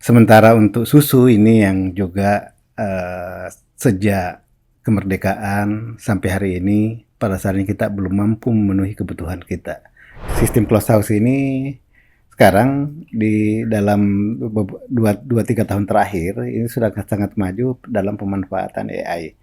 Sementara untuk susu ini yang juga sejak kemerdekaan sampai hari ini pada saat ini kita belum mampu memenuhi kebutuhan kita. Sistem closed house ini sekarang di dalam 2-3 tahun terakhir ini sudah sangat maju dalam pemanfaatan AI.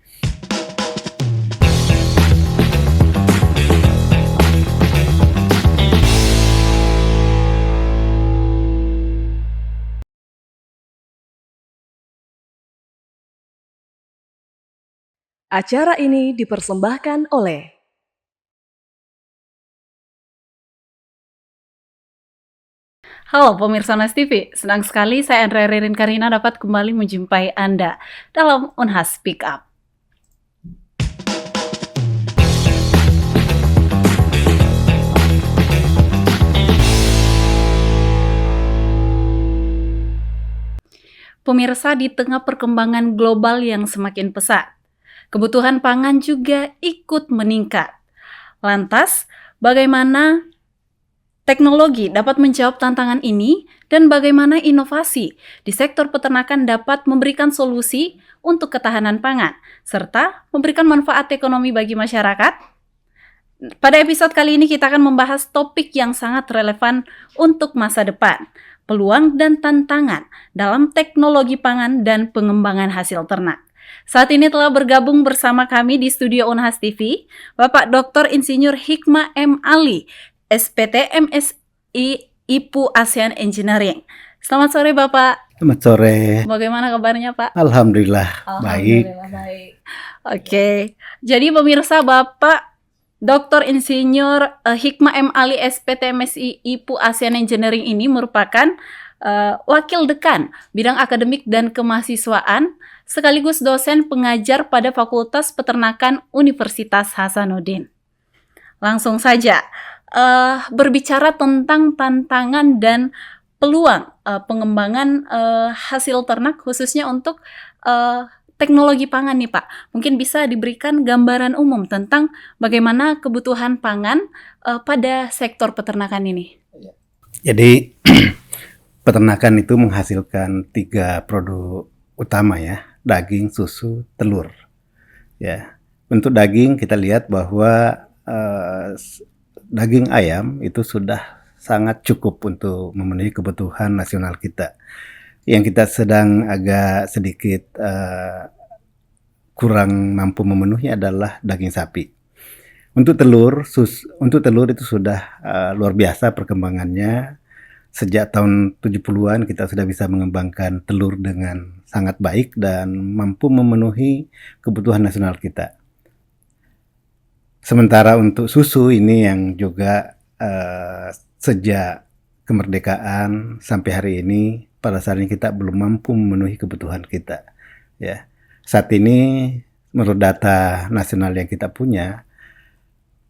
Acara ini dipersembahkan oleh Halo pemirsa Nas TV, senang sekali saya Andrea Ririn Karina dapat kembali menjumpai Anda dalam Unhas Speak Up. Pemirsa, di tengah perkembangan global yang semakin pesat, kebutuhan pangan juga ikut meningkat. Lantas, bagaimana teknologi dapat menjawab tantangan ini dan bagaimana inovasi di sektor peternakan dapat memberikan solusi untuk ketahanan pangan serta memberikan manfaat ekonomi bagi masyarakat? Pada episode kali ini kita akan membahas topik yang sangat relevan untuk masa depan, peluang dan tantangan dalam teknologi pangan dan pengembangan hasil ternak. Saat ini telah bergabung bersama kami di studio Unhas TV, Bapak Dr. Insinyur Hikmah M. Ali, SPT MSI IPU ASEAN Engineering. Selamat sore Bapak. Selamat sore. Bagaimana kabarnya Pak? Alhamdulillah baik. Baik. Oke, jadi pemirsa, Bapak Dr. Insinyur Hikmah M. Ali SPT MSI IPU ASEAN Engineering ini merupakan Wakil Dekan Bidang Akademik dan Kemahasiswaan sekaligus dosen pengajar pada Fakultas Peternakan Universitas Hasanuddin. Langsung saja, berbicara tentang tantangan dan peluang pengembangan hasil ternak khususnya untuk teknologi pangan nih Pak. Mungkin bisa diberikan gambaran umum tentang bagaimana kebutuhan pangan pada sektor peternakan ini. Jadi peternakan itu menghasilkan 3 produk utama ya, daging, susu, telur. Ya, untuk daging kita lihat bahwa daging ayam itu sudah sangat cukup untuk memenuhi kebutuhan nasional kita. Yang kita sedang agak sedikit kurang mampu memenuhi adalah daging sapi. Untuk telur itu sudah luar biasa perkembangannya. Sejak tahun 70-an kita sudah bisa mengembangkan telur dengan sangat baik dan mampu memenuhi kebutuhan nasional kita. Sementara untuk susu ini yang juga sejak kemerdekaan sampai hari ini pada saat ini kita belum mampu memenuhi kebutuhan kita. Ya, saat ini menurut data nasional yang kita punya,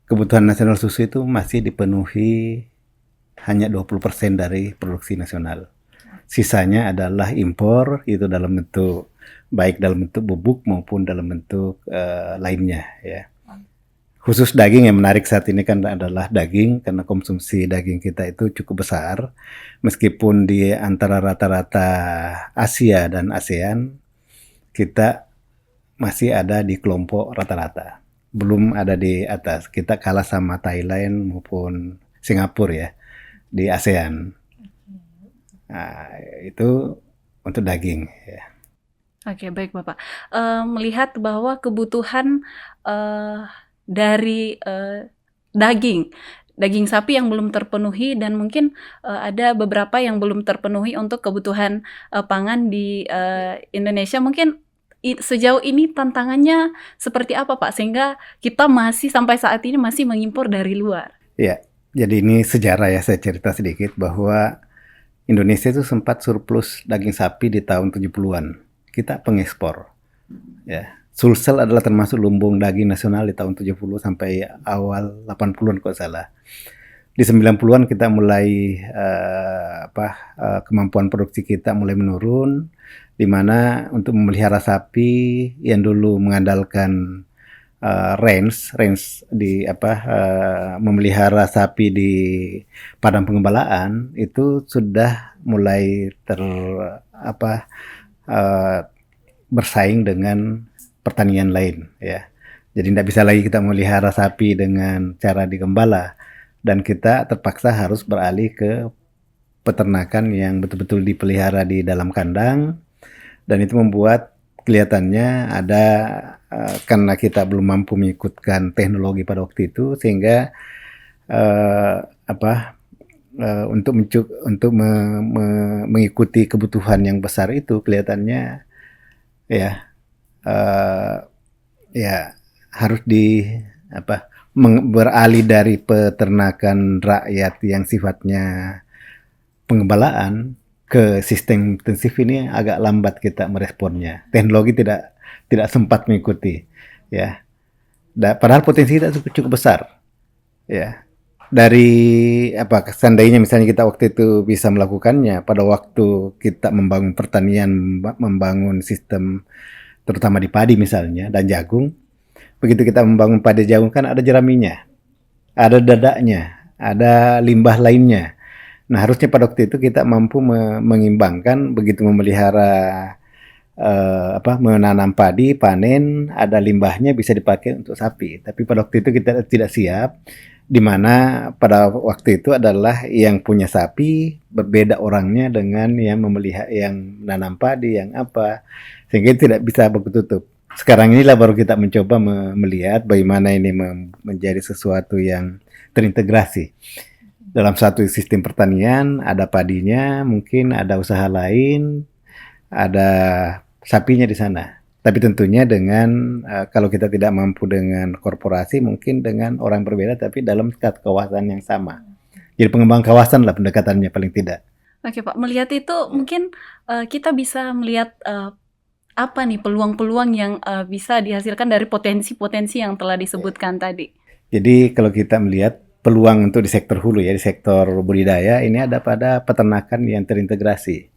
kebutuhan nasional susu itu masih dipenuhi hanya 20% dari produksi nasional. Sisanya adalah impor, itu dalam bentuk baik dalam bentuk bubuk maupun dalam bentuk lainnya ya. Khusus daging yang menarik saat ini kan adalah daging, karena konsumsi daging kita itu cukup besar. Meskipun di antara rata-rata Asia dan ASEAN, kita masih ada di kelompok rata-rata. Belum ada di atas. Kita kalah sama Thailand maupun Singapura ya, di ASEAN. Nah, itu untuk daging ya. Oke, baik Bapak. Melihat bahwa kebutuhan dari daging sapi yang belum terpenuhi dan mungkin ada beberapa yang belum terpenuhi untuk kebutuhan pangan di Indonesia. Mungkin sejauh ini tantangannya seperti apa Pak? Sehingga kita masih sampai saat ini masih mengimpor dari luar. Ya, jadi ini sejarah ya, saya cerita sedikit bahwa Indonesia itu sempat surplus daging sapi di tahun 70-an. Kita pengekspor. Ya. Sulsel adalah termasuk lumbung daging nasional di tahun 70 sampai awal 80-an kalau salah. Di 90-an kita mulai kemampuan produksi kita mulai menurun, di mana untuk memelihara sapi yang dulu mengandalkan range di memelihara sapi di padang pengembalaan itu sudah mulai bersaing dengan pertanian lain, ya. Jadi tidak bisa lagi kita memelihara sapi dengan cara digembala, dan kita terpaksa harus beralih ke peternakan yang betul-betul dipelihara di dalam kandang, dan itu membuat kelihatannya ada karena kita belum mampu mengikutkan teknologi pada waktu itu, sehingga untuk mengikuti kebutuhan yang besar itu kelihatannya ya harus beralih dari peternakan rakyat yang sifatnya pengembalaan ke sistem intensif. Ini agak lambat kita meresponnya. Teknologi tidak sempat mengikuti, ya. Padahal potensi kita cukup besar, ya. Dari seandainya misalnya kita waktu itu bisa melakukannya pada waktu kita membangun pertanian, membangun sistem terutama di padi misalnya dan jagung. Begitu kita membangun padi jagung kan ada jeraminya, ada dadaknya, ada limbah lainnya. Nah, harusnya pada waktu itu kita mampu mengimbangkan, begitu memelihara menanam padi, panen, ada limbahnya bisa dipakai untuk sapi. Tapi pada waktu itu kita tidak siap, di mana pada waktu itu adalah yang punya sapi berbeda orangnya dengan yang memelihara, yang menanam padi, yang sehingga tidak bisa baku tutup. Sekarang inilah baru kita mencoba melihat bagaimana ini menjadi sesuatu yang terintegrasi dalam satu sistem pertanian. Ada padinya, mungkin ada usaha lain, ada sapinya di sana. Tapi tentunya dengan kalau kita tidak mampu dengan korporasi, mungkin dengan orang berbeda, tapi dalam kawasan yang sama. Jadi pengembang kawasan lah pendekatannya paling tidak. Oke Pak, melihat itu mungkin kita bisa melihat apa nih peluang-peluang yang bisa dihasilkan dari potensi-potensi yang telah disebutkan tadi. Jadi kalau kita melihat peluang untuk di sektor hulu, ya, di sektor budidaya, ini ada pada peternakan yang terintegrasi.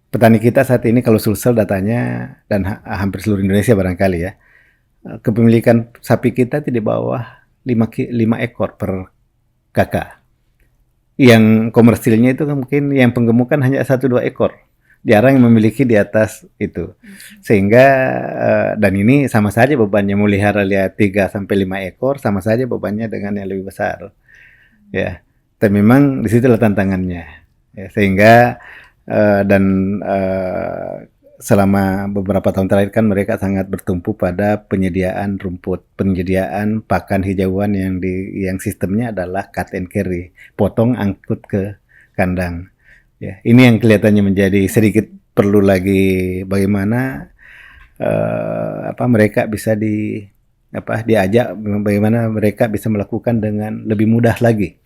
Petani kita saat ini kalau Sulsel datanya, dan hampir seluruh Indonesia barangkali ya, kepemilikan sapi kita di bawah 5 ekor per kakak. Yang komersilnya itu mungkin yang penggemukan hanya 1-2 ekor. Jarang yang memiliki di atas itu. Sehingga dan ini sama saja bebannya, melihara 3-5 ekor sama saja bebannya dengan yang lebih besar. Ya. Tapi memang di situlah tantangannya. Ya, sehingga selama beberapa tahun terakhir kan mereka sangat bertumpu pada penyediaan rumput, penyediaan pakan hijauan yang sistemnya adalah cut and carry, potong angkut ke kandang. Ya, ini yang kelihatannya menjadi sedikit perlu lagi bagaimana mereka bisa diajak, bagaimana mereka bisa melakukan dengan lebih mudah lagi,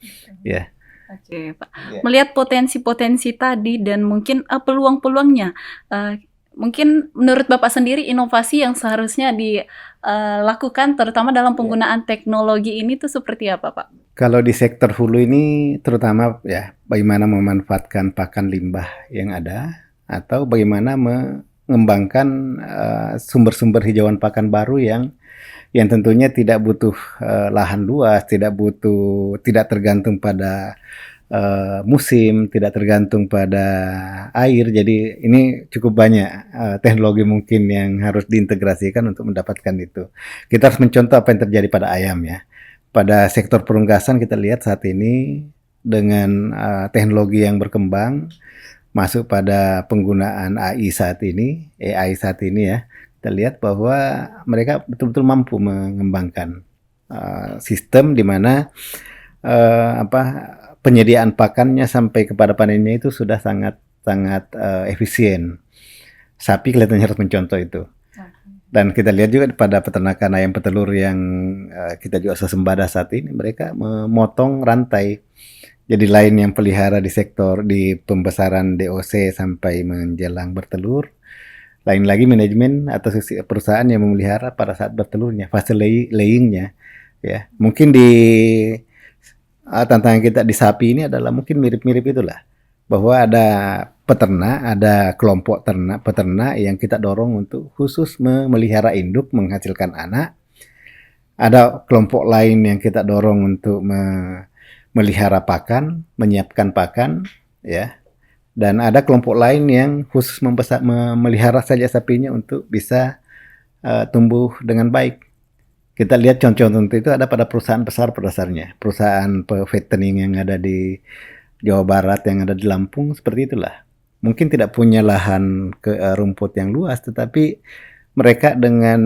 ya. Oke, Pak. Ya. Melihat potensi-potensi tadi dan mungkin peluang-peluangnya, mungkin menurut Bapak sendiri inovasi yang seharusnya dilakukan terutama dalam penggunaan teknologi ini tuh seperti apa, Pak? Kalau di sektor hulu ini terutama ya bagaimana memanfaatkan pakan limbah yang ada, atau bagaimana mengembangkan sumber-sumber hijauan pakan baru yang tentunya tidak butuh lahan luas, tidak tergantung pada musim, tidak tergantung pada air. Jadi ini cukup banyak teknologi mungkin yang harus diintegrasikan untuk mendapatkan itu. Kita harus mencontoh apa yang terjadi pada ayam, ya. Pada sektor perunggasan kita lihat saat ini dengan teknologi yang berkembang, masuk pada penggunaan AI saat ini ya, kita lihat bahwa mereka betul-betul mampu mengembangkan sistem di mana penyediaan pakannya sampai kepada panennya itu sudah sangat efisien. Sapi kelihatannya harus mencontoh itu. Dan kita lihat juga pada peternakan ayam petelur yang kita juga swasembada saat ini, mereka memotong rantai. Jadi lain yang pelihara di sektor di pembesaran DOC sampai menjelang bertelur, lain lagi manajemen atau perusahaan yang memelihara pada saat bertelurnya, fase layingnya, ya. Mungkin di tantangan kita di sapi ini adalah mungkin mirip-mirip itulah, bahwa ada peternak, ada kelompok peternak yang kita dorong untuk khusus memelihara induk, menghasilkan anak, Ada kelompok lain yang kita dorong untuk melihara pakan, menyiapkan pakan, ya. Dan ada kelompok lain yang khusus memelihara saja sapinya untuk bisa tumbuh dengan baik. Kita lihat contoh-contoh itu ada pada perusahaan besar pada dasarnya. Perusahaan fattening yang ada di Jawa Barat, yang ada di Lampung, seperti itulah. Mungkin tidak punya lahan rumput yang luas, tetapi mereka dengan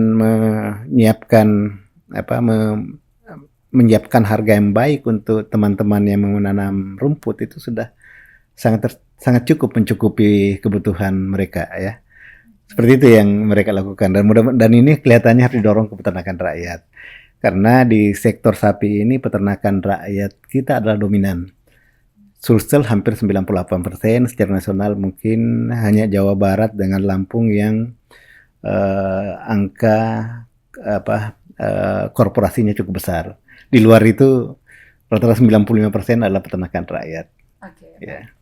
menyiapkan harga yang baik untuk teman-teman yang menanam rumput itu sudah sangat cukup mencukupi kebutuhan mereka, ya. Seperti itu yang mereka lakukan, dan ini kelihatannya harus didorong ke peternakan rakyat. Karena di sektor sapi ini peternakan rakyat kita adalah dominan. Sulsel hampir 98%, secara nasional mungkin hanya Jawa Barat dengan Lampung yang angka korporasinya cukup besar. Di luar itu rata-rata 95% adalah peternakan rakyat. Oke. Ya.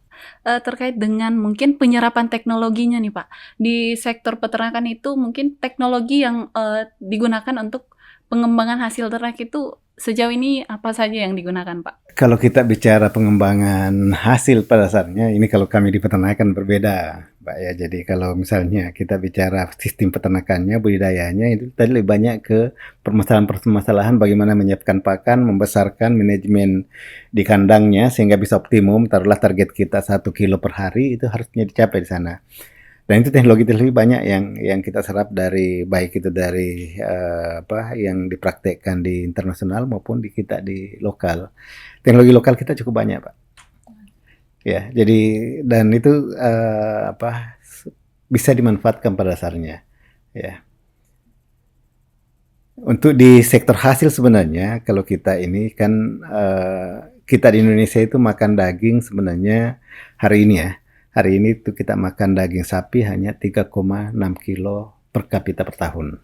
Terkait dengan mungkin penyerapan teknologinya nih Pak, di sektor peternakan itu mungkin teknologi yang digunakan untuk pengembangan hasil ternak itu sejauh ini apa saja yang digunakan Pak? Kalau kita bicara pengembangan hasil pada dasarnya, ini kalau kami di peternakan berbeda, Mbak ya. Jadi kalau misalnya kita bicara sistem peternakannya, budidayanya, itu tadi lebih banyak ke permasalahan-permasalahan bagaimana menyiapkan pakan, membesarkan manajemen di kandangnya sehingga bisa optimum. Taruhlah target kita 1 kilo per hari, itu harusnya dicapai di sana. Dan itu teknologi banyak yang kita serap dari, baik itu dari yang dipraktekkan di internasional maupun di kita di lokal. Teknologi lokal kita cukup banyak, Pak. Ya, jadi dan itu bisa dimanfaatkan pada dasarnya. Ya. Untuk di sektor hasil sebenarnya, kalau kita ini kan kita di Indonesia itu makan daging sebenarnya hari ini ya. Hari ini tuh kita makan daging sapi hanya 3,6 kilo per kapita per tahun.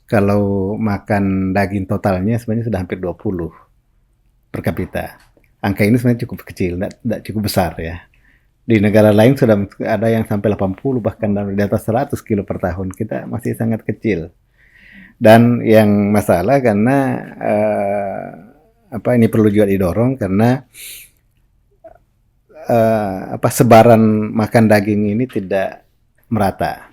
Kalau makan daging totalnya sebenarnya sudah hampir 20 per kapita. Angka ini sebenarnya cukup kecil, tidak cukup besar ya. Di negara lain sudah ada yang sampai 80 bahkan di atas 100 kilo per tahun. Kita masih sangat kecil. Dan yang masalah karena ini perlu juga didorong karena sebaran makan daging ini tidak merata.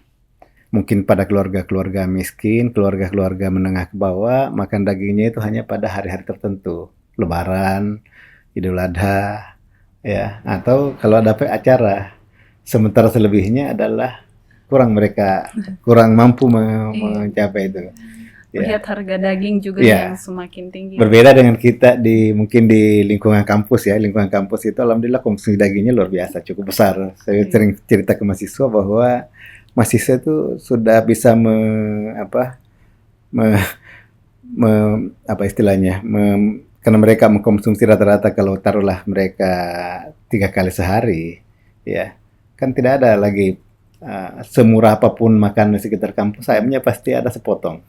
Mungkin pada keluarga-keluarga miskin, keluarga-keluarga menengah ke bawah, makan dagingnya itu hanya pada hari-hari tertentu. Lebaran, Idul Adha, ya, atau kalau ada acara. Sementara selebihnya adalah kurang mampu mencapai itu. Lihat harga daging juga yang semakin tinggi. Berbeda dengan kita mungkin di lingkungan kampus ya. Lingkungan kampus itu alhamdulillah konsumsi dagingnya luar biasa, cukup besar. Saya sering cerita ke mahasiswa bahwa mahasiswa itu sudah bisa karena mereka mengkonsumsi rata-rata kalau taruhlah mereka 3 kali sehari, ya kan tidak ada lagi semurah apapun makanan di sekitar kampus, ayamnya pasti ada sepotong.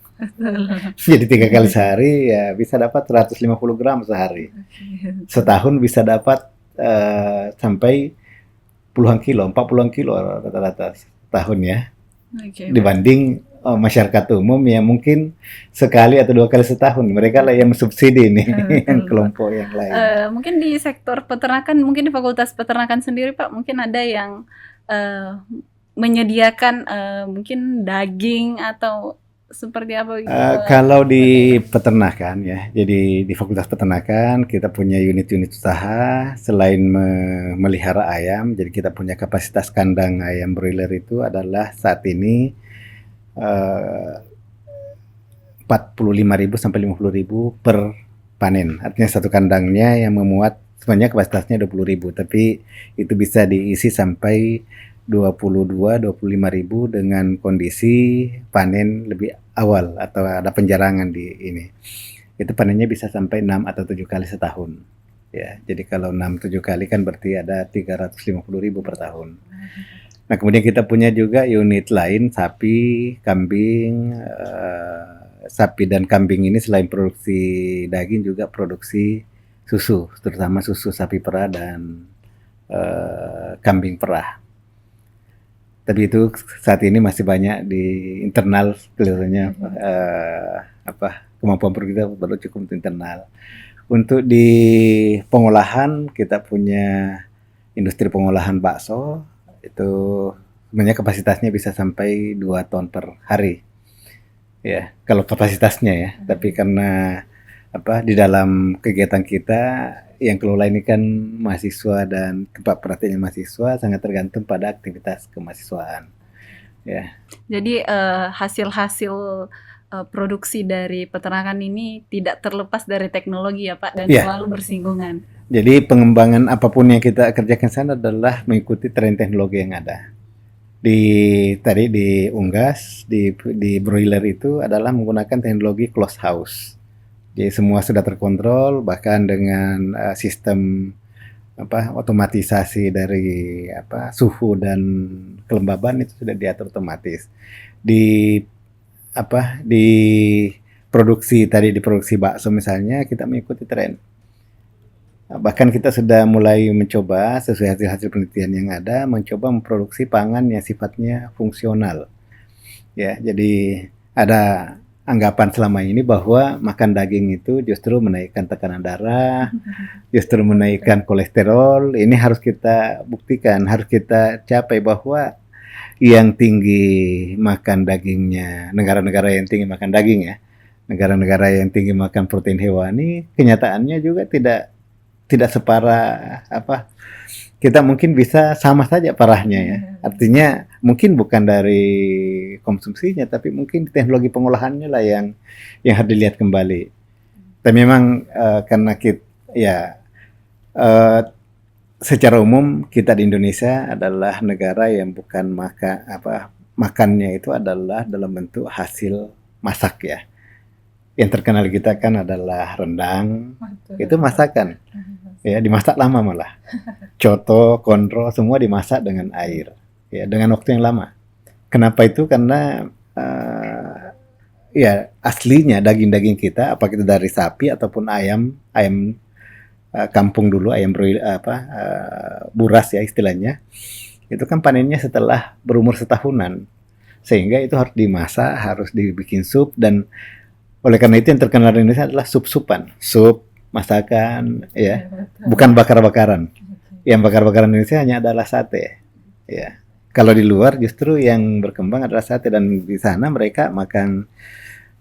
Jadi 3 kali sehari ya bisa dapat 150 gram sehari. Setahun bisa dapat sampai puluhan kilo, 40-an kilo rata-rata setahun ya. Dibanding masyarakat umum yang mungkin sekali atau 2 kali setahun. Mereka lah yang subsidi nih, yang kelompok yang lain. Mungkin di sektor peternakan, mungkin di Fakultas Peternakan sendiri Pak, mungkin ada yang menyediakan mungkin daging atau seperti apa? Kalau di peternakan ya, jadi di Fakultas Peternakan kita punya unit-unit usaha. Selain memelihara ayam, jadi kita punya kapasitas kandang ayam broiler itu adalah saat ini 45.000 sampai 50.000 per panen. Artinya satu kandangnya yang memuat sebenarnya kapasitasnya 20.000, tapi itu bisa diisi sampai 25.000 dengan kondisi panen lebih awal atau ada penjarangan di ini. Itu panennya bisa sampai 6 atau 7 kali setahun. Ya, jadi kalau 6-7 kali kan berarti ada 350.000 per tahun. Nah, kemudian kita punya juga unit lain sapi, kambing, sapi dan kambing ini selain produksi daging juga produksi susu, terutama susu sapi perah dan kambing perah. Tapi itu saat ini masih banyak di internal kelihatannya kemampuan produksi kita baru cukup untuk internal. Untuk di pengolahan kita punya industri pengolahan bakso itu sebenarnya kapasitasnya bisa sampai 2 ton per hari. Ya, kalau kapasitasnya ya. Tapi karena di dalam kegiatan kita yang kelola ini kan mahasiswa dan tempat praktiknya mahasiswa sangat tergantung pada aktivitas kemahasiswaan. Ya. Jadi hasil-hasil produksi dari peternakan ini tidak terlepas dari teknologi ya Pak, dan Ya. selalu bersinggungan. Jadi pengembangan apapun yang kita kerjakan sana adalah mengikuti tren teknologi yang ada. Tadi di unggas, di broiler itu adalah menggunakan teknologi closed house. Jadi semua sudah terkontrol, bahkan dengan sistem otomatisasi dari suhu dan kelembaban itu sudah diatur otomatis. Di produksi bakso misalnya kita mengikuti tren. Bahkan kita sudah mulai mencoba sesuai hasil penelitian yang ada, mencoba memproduksi pangan yang sifatnya fungsional. Ya, jadi ada anggapan selama ini bahwa makan daging itu justru menaikkan tekanan darah, justru menaikkan kolesterol. Ini harus kita buktikan, harus kita capai bahwa yang tinggi makan dagingnya, negara-negara yang tinggi makan daging ya, negara-negara yang tinggi makan protein hewani, kenyataannya juga tidak separah kita mungkin bisa sama saja parahnya ya. Artinya mungkin bukan dari konsumsinya, tapi mungkin teknologi pengolahannya lah yang harus dilihat kembali. Tapi memang karena secara umum kita di Indonesia adalah negara yang bukan makannya itu adalah dalam bentuk hasil masak ya. Yang terkenal kita kan adalah rendang, itu masakan. Ya, dimasak lama malah. Coto, kontrol, semua dimasak dengan air. Ya, dengan waktu yang lama. Kenapa itu? Karena aslinya daging-daging kita, apakah itu dari sapi ataupun ayam kampung dulu, ayam buras ya istilahnya. Itu kan panennya setelah berumur setahunan. Sehingga itu harus dimasak, harus dibikin sup, dan oleh karena itu yang terkenal di Indonesia adalah sup-supan. Sup, masakan, ya, bukan bakar-bakaran. Yang bakar-bakaran Indonesia hanya adalah sate, ya. Kalau di luar justru yang berkembang adalah sate, dan di sana mereka makan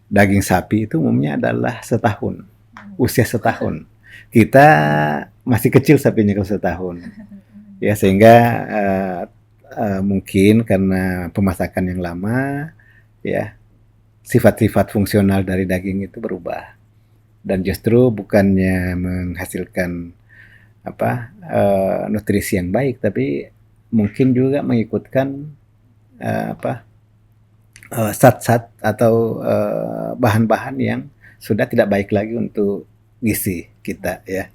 daging sapi itu umumnya adalah setahun, usia setahun. Kita masih kecil sapinya kalau setahun, ya, sehingga mungkin karena pemasakan yang lama, ya, sifat-sifat fungsional dari daging itu berubah. Dan justru bukannya menghasilkan nutrisi yang baik, tapi mungkin juga mengikutkan zat-zat atau bahan-bahan yang sudah tidak baik lagi untuk gizi kita ya.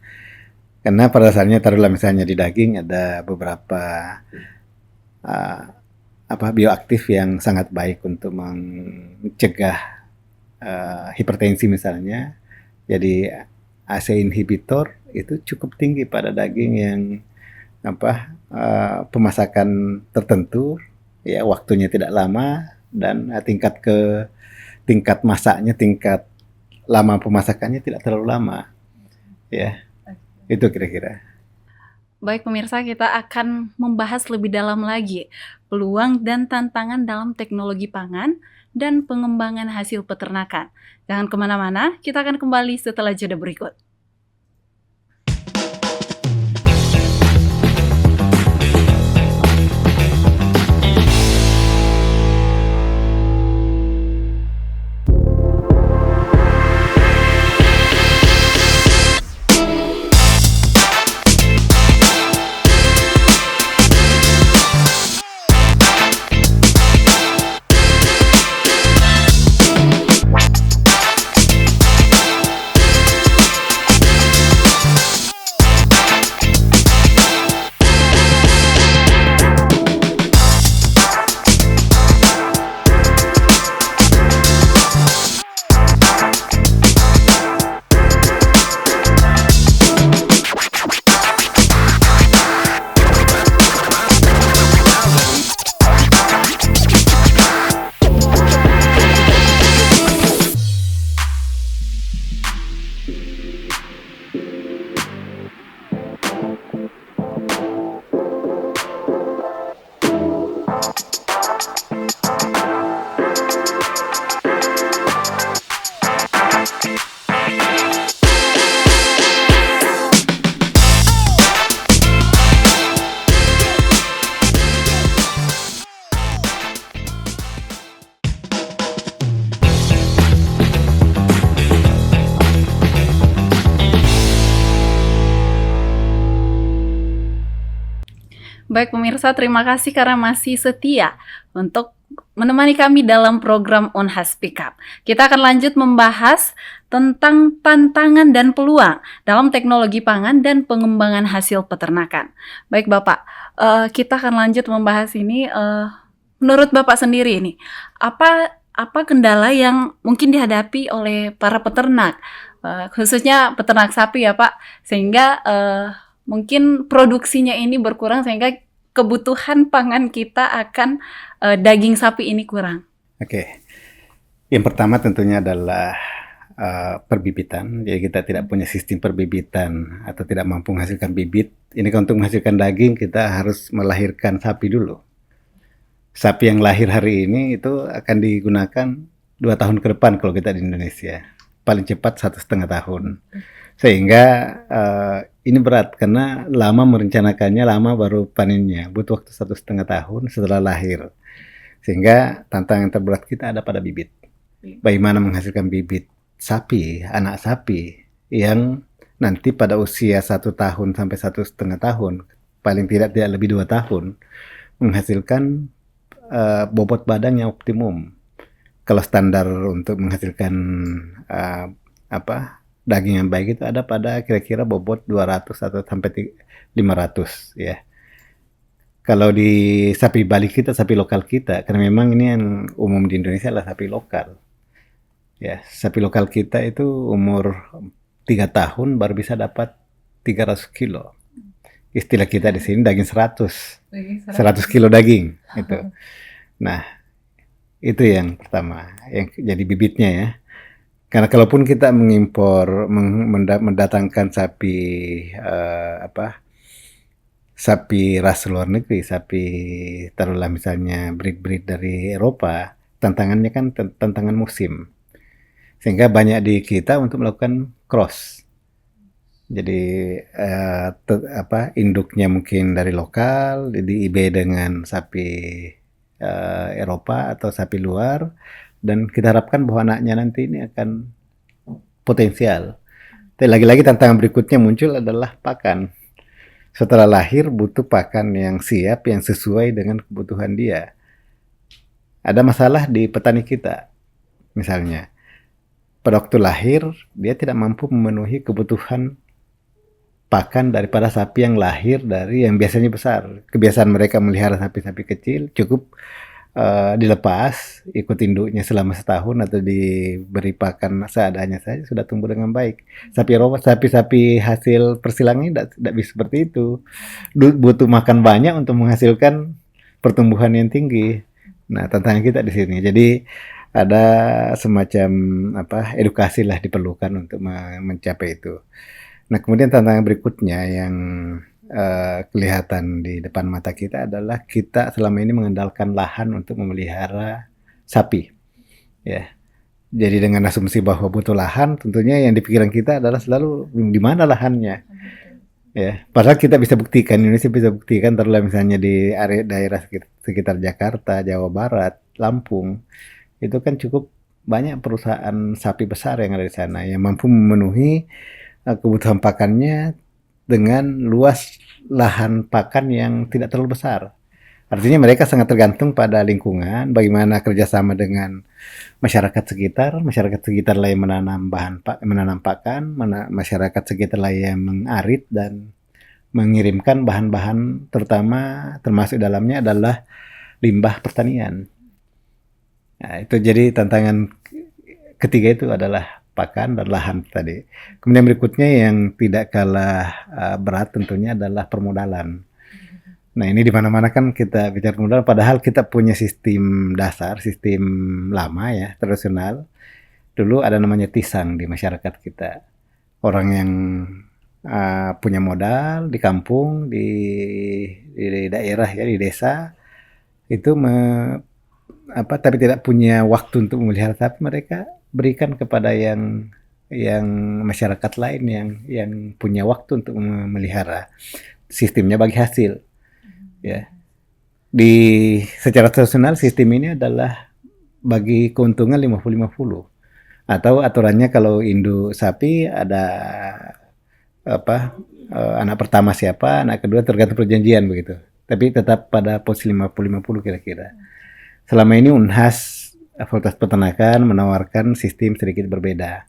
Karena pada dasarnya taruhlah misalnya di daging ada beberapa bioaktif yang sangat baik untuk mencegah hipertensi misalnya. Jadi ACE inhibitor itu cukup tinggi pada daging yang pemasakan tertentu, ya, waktunya tidak lama, dan tingkat masaknya, tingkat lama pemasakannya tidak terlalu lama, ya. Itu kira-kira. Baik pemirsa, kita akan membahas lebih dalam lagi peluang dan tantangan dalam teknologi pangan dan pengembangan hasil peternakan. Jangan kemana-mana, kita akan kembali setelah jeda berikut. Baik pemirsa, terima kasih karena masih setia untuk menemani kami dalam program Unhas Speak Up. Kita akan lanjut membahas tentang tantangan dan peluang dalam teknologi pangan dan pengembangan hasil peternakan. Baik Bapak, kita akan lanjut membahas ini. Menurut Bapak sendiri ini, apa kendala yang mungkin dihadapi oleh para peternak, khususnya peternak sapi ya Pak, sehingga mungkin produksinya ini berkurang sehingga kebutuhan pangan kita akan daging sapi ini kurang. Oke. Yang pertama tentunya adalah perbibitan. Jadi kita tidak punya sistem perbibitan atau tidak mampu menghasilkan bibit. Ini kan untuk menghasilkan daging kita harus melahirkan sapi dulu. Sapi yang lahir hari ini itu akan digunakan 2 tahun ke depan kalau kita di Indonesia. Paling cepat 1,5 tahun. Sehingga ini berat karena lama merencanakannya, lama baru panennya. Butuh waktu 1,5 tahun setelah lahir. Sehingga tantangan terberat kita ada pada bibit. Bagaimana menghasilkan bibit sapi, anak sapi yang nanti pada usia 1 tahun sampai 1,5 tahun, paling tidak lebih 2 tahun, menghasilkan bobot badan yang optimum. Kalau standar untuk menghasilkan daging yang baik itu ada pada kira-kira bobot 200 atau sampai 500 ya. Kalau di sapi Bali kita, sapi lokal kita, karena memang ini yang umum di Indonesia adalah sapi lokal. Ya, sapi lokal kita itu umur 3 tahun baru bisa dapat 300 kilo. Istilah kita di sini daging 100 kilo daging itu. Nah, itu yang pertama, yang jadi bibitnya ya. Karena kalaupun kita mengimpor, mendatangkan sapi sapi ras luar negeri, sapi taruhlah misalnya breed dari Eropa, tantangannya kan tantangan musim. Sehingga banyak di kita untuk melakukan cross. Jadi induknya mungkin dari lokal, di IB dengan sapi Eropa atau sapi luar, dan kita harapkan bahwa anaknya nanti ini akan potensial. Tapi lagi-lagi tantangan berikutnya muncul adalah pakan. Setelah lahir butuh pakan yang siap, yang sesuai dengan kebutuhan dia. Ada masalah di petani kita, misalnya. Pada waktu lahir, dia tidak mampu memenuhi kebutuhan pakan daripada sapi yang lahir dari yang biasanya besar. Kebiasaan mereka melihara sapi-sapi kecil, cukup dilepas, ikut induknya selama setahun atau diberi pakan seadanya saja sudah tumbuh dengan baik. Sapi Eropa, sapi-sapi hasil persilangan ini tidak bisa seperti itu. Butuh makan banyak untuk menghasilkan pertumbuhan yang tinggi. Nah, tantangan kita di sini. Jadi ada semacam edukasi lah diperlukan untuk mencapai itu. Nah, kemudian tantangan berikutnya yang kelihatan di depan mata kita adalah kita selama ini mengandalkan lahan untuk memelihara sapi. Ya. Jadi dengan asumsi bahwa butuh lahan, tentunya yang di pikiran kita adalah selalu di mana lahannya. Ya, padahal kita bisa buktikan, Indonesia bisa buktikan taruhlah misalnya di area daerah sekitar Jakarta, Jawa Barat, Lampung, itu kan cukup banyak perusahaan sapi besar yang ada di sana yang mampu memenuhi kebutuhan pakannya dengan luas lahan pakan yang tidak terlalu besar. Artinya mereka sangat tergantung pada lingkungan, bagaimana kerjasama dengan masyarakat sekitar lah yang menanam pakan, masyarakat sekitar lah yang mengarit dan mengirimkan bahan-bahan, termasuk dalamnya adalah limbah pertanian. Nah, itu jadi tantangan ketiga itu adalah pakan dan lahan tadi. Kemudian berikutnya yang tidak kalah berat tentunya adalah permodalan. Nah, ini di mana-mana kan kita bicara permodalan, padahal kita punya sistem dasar, sistem lama ya, tradisional. Dulu ada namanya tisang di masyarakat kita. Orang yang punya modal di kampung, di daerah ya, di desa, itu tapi tidak punya waktu untuk memelihara sapi, mereka berikan kepada yang masyarakat lain yang punya waktu untuk memelihara. Sistemnya bagi hasil. Ya. Secara tradisional sistem ini adalah bagi keuntungan 50-50. Atau aturannya kalau induk sapi ada anak pertama siapa, anak kedua tergantung perjanjian begitu. tapi tetap pada posisi 50-50 kira-kira. Selama ini Unhas Fakultas Peternakan menawarkan sistem sedikit berbeda.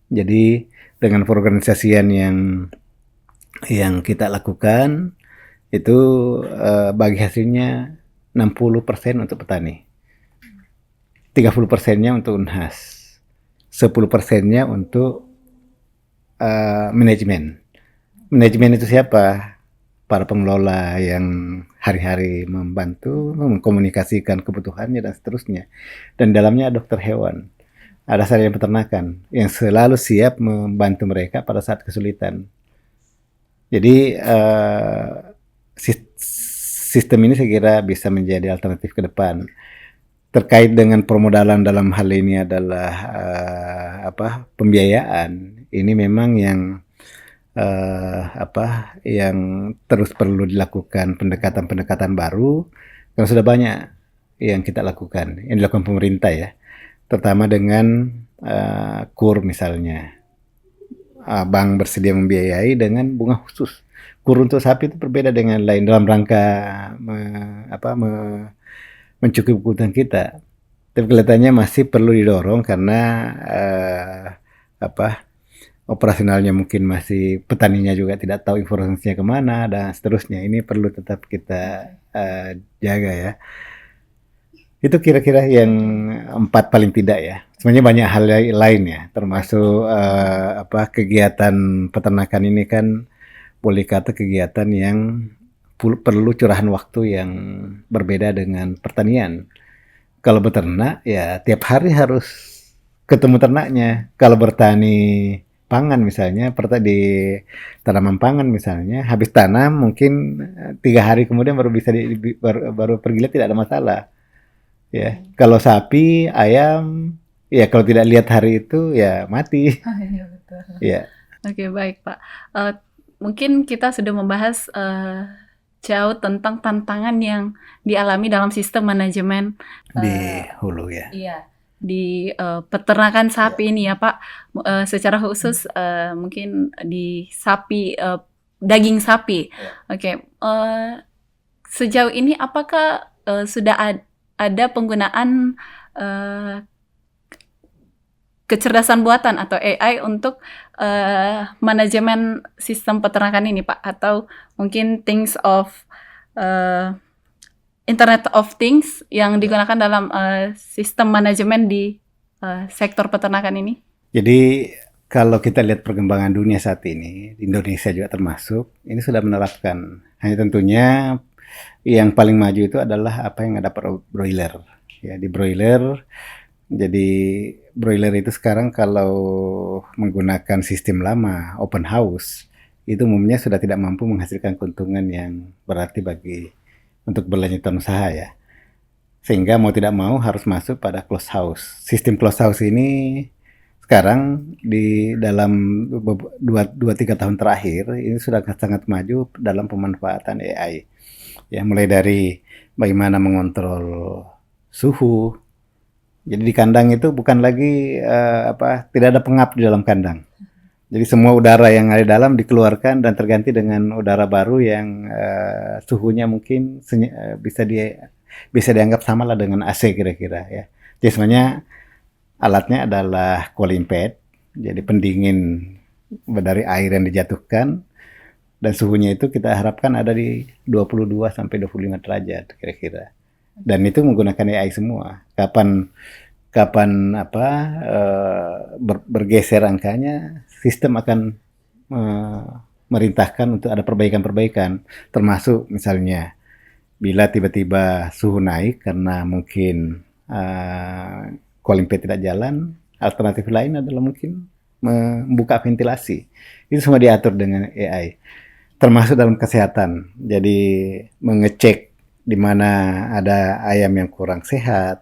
Jadi dengan perorganisasian yang kita lakukan itu bagi hasilnya 60% untuk petani, 30%-nya untuk Unhas, 10%-nya untuk manajemen. Manajemen itu siapa? Para pengelola yang hari-hari membantu mengkomunikasikan kebutuhannya dan seterusnya. Dan dalamnya dokter hewan, ada sarjana peternakan yang selalu siap membantu mereka pada saat kesulitan. Jadi sistem ini saya kira bisa menjadi alternatif ke depan. Terkait dengan permodalan dalam hal ini adalah pembiayaan. Ini memang yang terus perlu dilakukan pendekatan-pendekatan baru, karena sudah banyak yang kita lakukan, yang dilakukan pemerintah ya, terutama dengan KUR misalnya. Bank bersedia membiayai dengan bunga khusus. KUR untuk sapi itu berbeda dengan lain dalam rangka mencukupi kebutuhan kita. Tapi kelihatannya masih perlu didorong karena operasionalnya mungkin masih, petaninya juga tidak tahu informasinya kemana dan seterusnya. Ini perlu tetap kita jaga ya. Itu kira-kira yang 4 paling tidak ya. Sebenarnya banyak hal lain ya, termasuk kegiatan peternakan ini kan boleh kata kegiatan yang perlu curahan waktu yang berbeda dengan pertanian. Kalau beternak ya tiap hari harus ketemu ternaknya. Kalau bertani pangan misalnya, di tanaman pangan misalnya, habis tanam mungkin 3 hari kemudian baru bisa baru pergi lihat, tidak ada masalah. Ya, kalau sapi, ayam, ya kalau tidak lihat hari itu ya mati. Iya betul. Ya. Oke, baik Pak. Mungkin kita sudah membahas jauh tentang tantangan yang dialami dalam sistem manajemen di hulu ya. Iya, di peternakan sapi ini ya Pak. Secara khusus mungkin di sapi, daging sapi. Oke, sejauh ini apakah sudah ada penggunaan kecerdasan buatan atau AI untuk manajemen sistem peternakan ini Pak? Atau mungkin Internet of Things yang digunakan dalam sistem manajemen di sektor peternakan ini? Jadi kalau kita lihat perkembangan dunia saat ini, Indonesia juga termasuk, ini sudah menerapkan. Hanya tentunya yang paling maju itu adalah apa yang ada broiler. Ya, di broiler, jadi broiler itu sekarang kalau menggunakan sistem lama, open house, itu umumnya sudah tidak mampu menghasilkan keuntungan yang berarti untuk berlanjutan usaha ya. Sehingga mau tidak mau harus masuk pada closed house. Sistem closed house ini sekarang di dalam 2-3 tahun terakhir ini sudah sangat maju dalam pemanfaatan AI. Ya, mulai dari bagaimana mengontrol suhu. Jadi di kandang itu bukan lagi tidak ada pengap di dalam kandang. Jadi semua udara yang ada di dalam dikeluarkan dan terganti dengan udara baru yang suhunya mungkin bisa dianggap sama lah dengan AC kira-kira ya. Jadi sebenarnya alatnya adalah cooling pad, jadi pendingin dari air yang dijatuhkan, dan suhunya itu kita harapkan ada di 22 sampai 25 derajat kira-kira. Dan itu menggunakan AI semua. Kapan bergeser angkanya, sistem akan merintahkan untuk ada perbaikan-perbaikan, termasuk misalnya bila tiba-tiba suhu naik karena mungkin cooling pad tidak jalan, alternatif lain adalah mungkin membuka ventilasi. Itu semua diatur dengan AI. Termasuk dalam kesehatan. Jadi mengecek di mana ada ayam yang kurang sehat,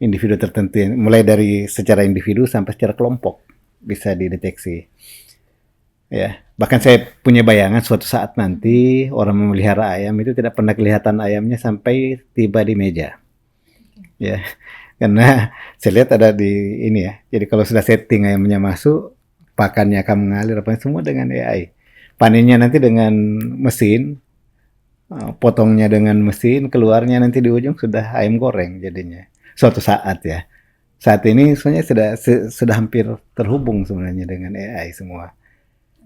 individu tertentu, mulai dari secara individu sampai secara kelompok bisa dideteksi. Ya, bahkan saya punya bayangan suatu saat nanti orang memelihara ayam itu tidak pernah kelihatan ayamnya sampai tiba di meja. Ya, karena saya lihat ada di ini ya. Jadi kalau sudah setting ayamnya masuk, pakannya akan mengalir, apa semua dengan AI. Panennya nanti dengan mesin, potongnya dengan mesin, keluarnya nanti di ujung sudah ayam goreng jadinya. Suatu saat ya. Saat ini sebenarnya sudah hampir terhubung sebenarnya dengan AI semua.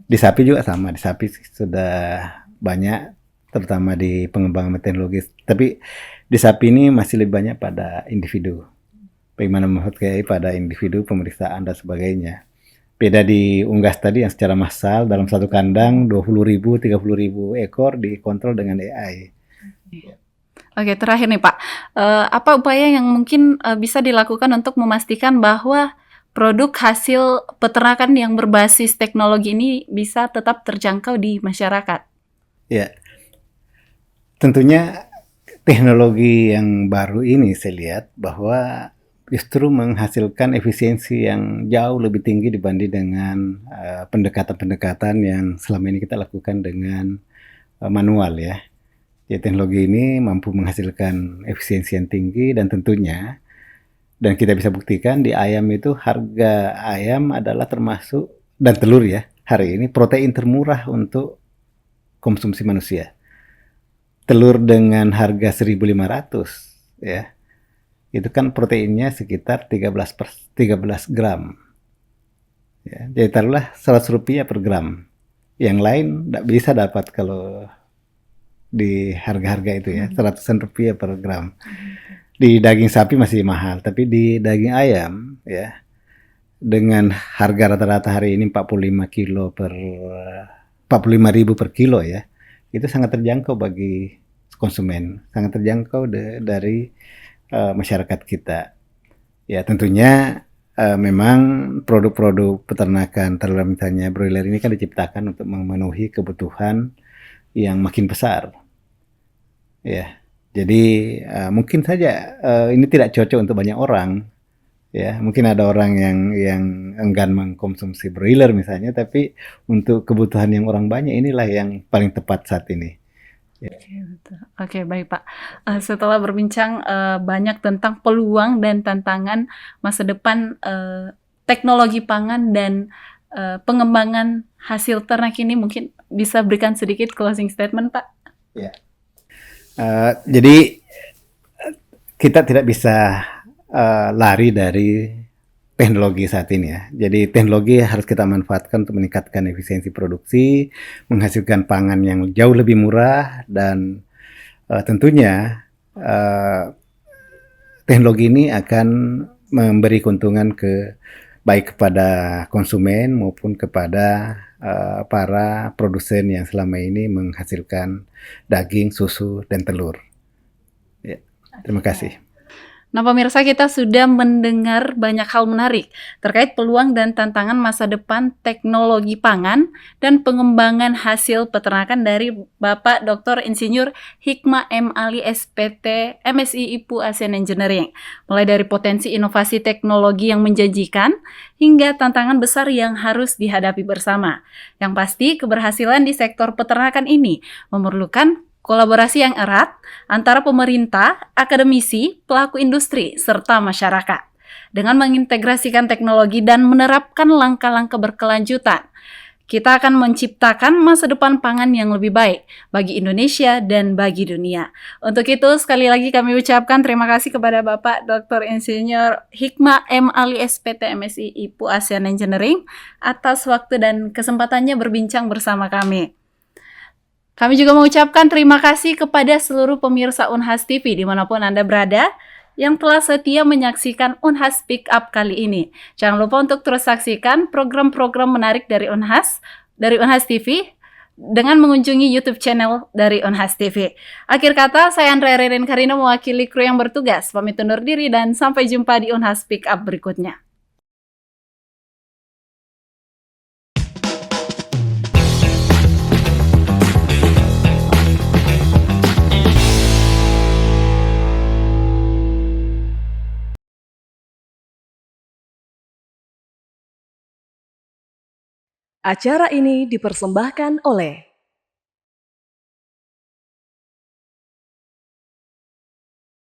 Di sapi juga sama, di sapi sudah banyak, terutama di pengembangan teknologi. Tapi di sapi ini masih lebih banyak pada individu. Bagaimana memakai pada individu, pemeriksaan dan sebagainya. Beda di unggas tadi yang secara massal dalam satu kandang 20.000, 30.000 ekor dikontrol dengan AI. Oke, terakhir nih Pak, apa upaya yang mungkin bisa dilakukan untuk memastikan bahwa produk hasil peternakan yang berbasis teknologi ini bisa tetap terjangkau di masyarakat? Ya, tentunya teknologi yang baru ini saya lihat bahwa justru menghasilkan efisiensi yang jauh lebih tinggi dibanding dengan pendekatan-pendekatan yang selama ini kita lakukan dengan manual ya. Ya, teknologi ini mampu menghasilkan efisiensi yang tinggi dan tentunya, dan kita bisa buktikan di ayam itu harga ayam adalah termasuk, dan telur ya, hari ini protein termurah untuk konsumsi manusia. Telur dengan harga 1.500 ya, itu kan proteinnya sekitar 13 gram. Ya, jadi taruhlah 100 rupiah per gram. Yang lain tidak bisa dapat kalau di harga-harga itu ya, 100-an rupiah per gram. Di daging sapi masih mahal, tapi di daging ayam ya, dengan harga rata-rata hari ini 45.000 per kilo ya, itu sangat terjangkau bagi konsumen, sangat terjangkau dari masyarakat kita. Ya tentunya memang produk-produk peternakan terutama misalnya broiler ini kan diciptakan untuk memenuhi kebutuhan yang makin besar. Ya, jadi mungkin saja ini tidak cocok untuk banyak orang. Ya, mungkin ada orang yang enggan mengkonsumsi broiler misalnya, tapi untuk kebutuhan yang orang banyak inilah yang paling tepat saat ini. Ya. Oke, baik Pak. Setelah berbincang banyak tentang peluang dan tantangan masa depan teknologi pangan dan pengembangan hasil ternak ini, mungkin bisa berikan sedikit closing statement Pak? Ya. Jadi kita tidak bisa lari dari teknologi saat ini ya. Jadi teknologi harus kita manfaatkan untuk meningkatkan efisiensi produksi, menghasilkan pangan yang jauh lebih murah, dan tentunya teknologi ini akan memberi keuntungan baik kepada konsumen maupun kepada para produsen yang selama ini menghasilkan daging, susu, dan telur. Ya, terima kasih. Nah, pemirsa, kita sudah mendengar banyak hal menarik terkait peluang dan tantangan masa depan teknologi pangan dan pengembangan hasil peternakan dari Bapak Dr. Insinyur Hikmah M. Ali SPT MSI IPU ASEAN Engineering. Mulai dari potensi inovasi teknologi yang menjanjikan hingga tantangan besar yang harus dihadapi bersama. Yang pasti, keberhasilan di sektor peternakan ini memerlukan kolaborasi yang erat antara pemerintah, akademisi, pelaku industri, serta masyarakat. Dengan mengintegrasikan teknologi dan menerapkan langkah-langkah berkelanjutan, kita akan menciptakan masa depan pangan yang lebih baik bagi Indonesia dan bagi dunia. Untuk itu, sekali lagi kami ucapkan terima kasih kepada Bapak Dr. Insinyur Hikmah M. Ali SPT MSI IPU ASEAN Engineering atas waktu dan kesempatannya berbincang bersama kami. Kami juga mengucapkan terima kasih kepada seluruh pemirsa Unhas TV dimanapun Anda berada yang telah setia menyaksikan Unhas Pick Up kali ini. Jangan lupa untuk terus saksikan program-program menarik dari Unhas TV dengan mengunjungi YouTube channel dari Unhas TV. Akhir kata, saya Andrea Ririn Karina mewakili kru yang bertugas. Pamit undur diri dan sampai jumpa di Unhas Pick Up berikutnya. Acara ini dipersembahkan oleh